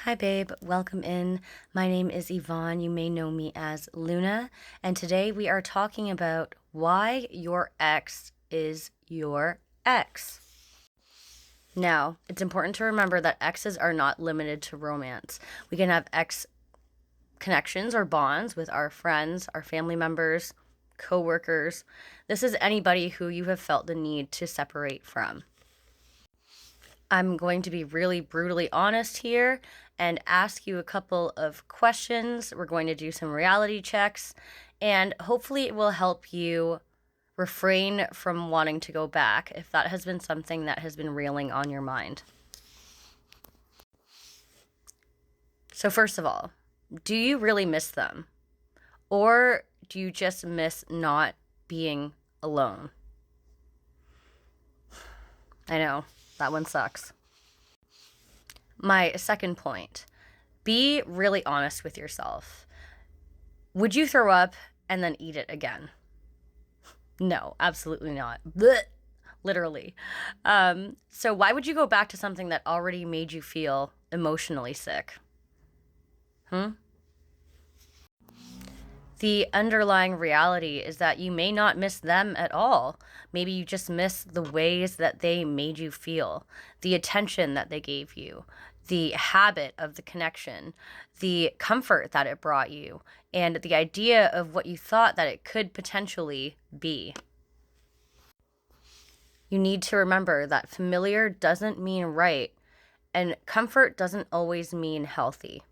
Hi, babe. Welcome in. My name is Yvonne. You may know me as Luna. And today we are talking about why your ex is your ex. Now, it's important to remember that exes are not limited to romance. We can have ex connections or bonds with our friends, our family members, coworkers. This is anybody who you have felt the need to separate from. I'm going to be really brutally honest here and ask you a couple of questions. We're going to do some reality checks, and hopefully, it will help you refrain from wanting to go back if that has been something that has been reeling on your mind. So, first of all, do you really miss them? Or do you just miss not being alone? I know, that one sucks. My second point, be really honest with yourself. Would you throw up and then eat it again? No, absolutely not. Blech, literally. So why would you go back to something that already made you feel emotionally sick? The underlying reality is that you may not miss them at all. Maybe you just miss the ways that they made you feel, the attention that they gave you, the habit of the connection, the comfort that it brought you, and the idea of what you thought that it could potentially be. You need to remember that familiar doesn't mean right, and comfort doesn't always mean healthy.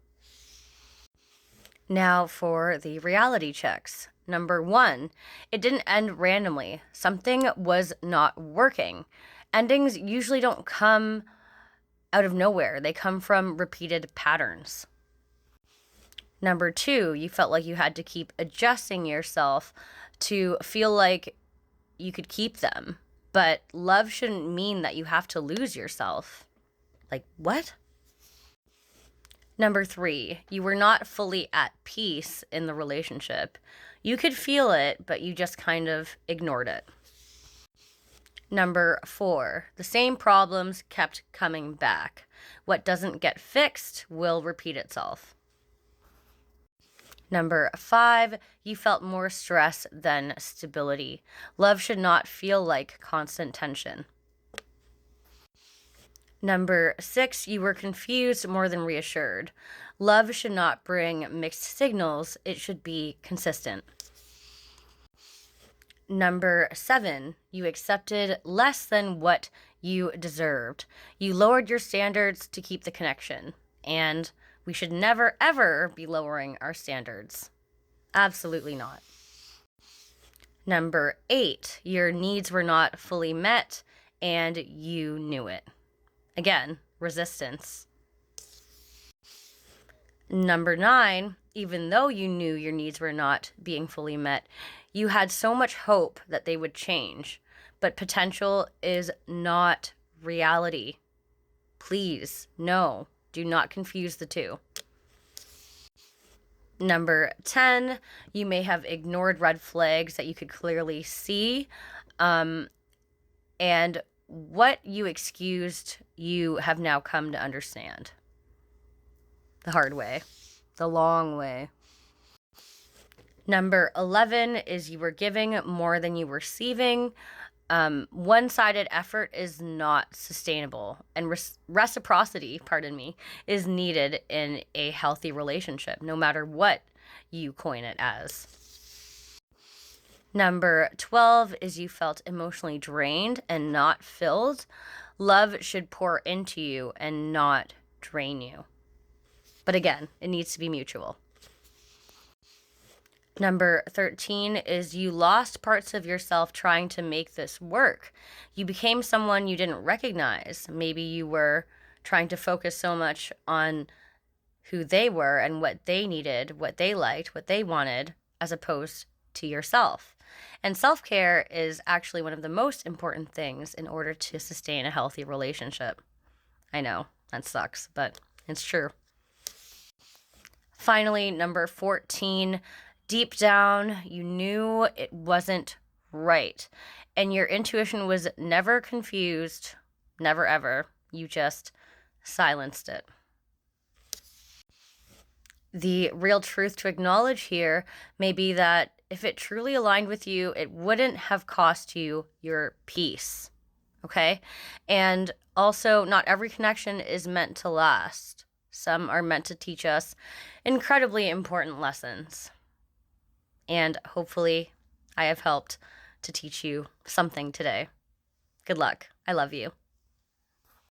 Now for the reality checks. Number one, it didn't end randomly. Something was not working. Endings usually don't come out of nowhere, they come from repeated patterns. Number two, you felt like you had to keep adjusting yourself to feel like you could keep them. But love shouldn't mean that you have to lose yourself. Like, what? Number three, you were not fully at peace in the relationship. You could feel it, but you just kind of ignored it. Number four, the same problems kept coming back. What doesn't get fixed will repeat itself. Number five, you felt more stress than stability. Love should not feel like constant tension. Number six, you were confused more than reassured. Love should not bring mixed signals, it should be consistent. Number seven, you accepted less than what you deserved. You lowered your standards to keep the connection, and we should never, ever be lowering our standards. Absolutely not. Number eight, your needs were not fully met, and you knew it. Again, resistance. Number nine, even though you knew your needs were not being fully met, you had so much hope that they would change. But potential is not reality. Please, no, do not confuse the two. Number 10, you may have ignored red flags that you could clearly see. And what you excused, you have now come to understand. The hard way, the long way. Number 11 is you were giving more than you were receiving. One-sided effort is not sustainable, and reciprocity, is needed in a healthy relationship, no matter what you coin it as. Number 12 is you felt emotionally drained and not filled. Love should pour into you and not drain you. But again, it needs to be mutual. Number 13 is you lost parts of yourself trying to make this work. You became someone you didn't recognize. Maybe you were trying to focus so much on who they were and what they needed, what they liked, what they wanted, as opposed to yourself. And self-care is actually one of the most important things in order to sustain a healthy relationship. I know, that sucks, but it's true. Finally, number 14, deep down, you knew it wasn't right. And your intuition was never confused, never ever. You just silenced it. The real truth to acknowledge here may be that if it truly aligned with you, it wouldn't have cost you your peace. Okay? And also, not every connection is meant to last. Some are meant to teach us incredibly important lessons. And hopefully, I have helped to teach you something today. Good luck. I love you.